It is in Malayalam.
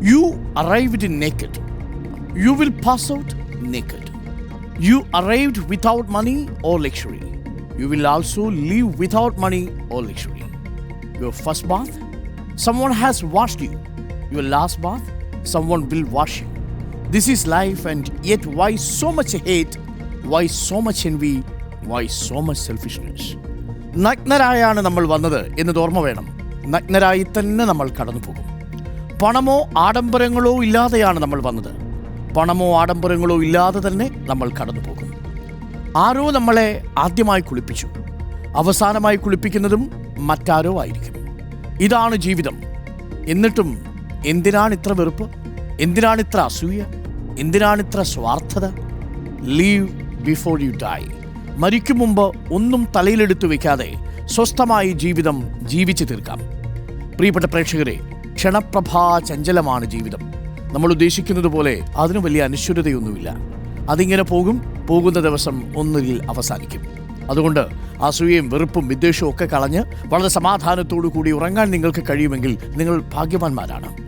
You arrived naked. You will pass out naked. You arrived without money or luxury. You will also leave without money or luxury. Your first bath, someone has washed you. Your last bath, someone will wash you. This is life, and yet why so much hate? Why so much envy? Why so much selfishness? നഗ്നരായാണ് നമ്മൾ വന്നത് എന്നത് ഓർമ്മ വേണം. നഗ്നരായി തന്നെ നമ്മൾ കടന്നു പോകും. പണമോ ആഡംബരങ്ങളോ ഇല്ലാതെയാണ് നമ്മൾ വന്നത്. പണമോ ആഡംബരങ്ങളോ ഇല്ലാതെ തന്നെ നമ്മൾ കടന്നു പോകും. ആരോ നമ്മളെ ആദ്യമായി കുളിപ്പിച്ചു. അവസാനമായി കുളിപ്പിക്കുന്നതും മറ്റാരോ ആയിരിക്കും. ഇതാണ് ജീവിതം. എന്നിട്ടും എന്തിനാണിത്ര വെറുപ്പ്? എന്തിനാണിത്ര അസൂയ? എന്തിനാണിത്ര സ്വാർത്ഥത? Leave before you dye. മരിക്കും മുമ്പ് ഒന്നും തലയിലെടുത്തു വെക്കാതെ സ്വസ്ഥമായി ജീവിതം ജീവിച്ചു തീർക്കാം. പ്രിയപ്പെട്ട പ്രേക്ഷകരെ, ക്ഷണപ്രഭാ ചഞ്ചലമാണ് ജീവിതം. നമ്മൾ ഉദ്ദേശിക്കുന്നത് പോലെ അതിന് വലിയ അനിശ്ചിതതയൊന്നുമില്ല. അതിങ്ങനെ പോകുന്ന ദിവസം ഒന്നിൽ അവസാനിക്കും. അതുകൊണ്ട് അസൂയയും വെറുപ്പും വിദ്വേഷവും ഒക്കെ കളഞ്ഞ് വളരെ സമാധാനത്തോടു കൂടി ഉറങ്ങാൻ നിങ്ങൾക്ക് കഴിയുമെങ്കിൽ നിങ്ങൾ ഭാഗ്യവാന്മാരാണ്.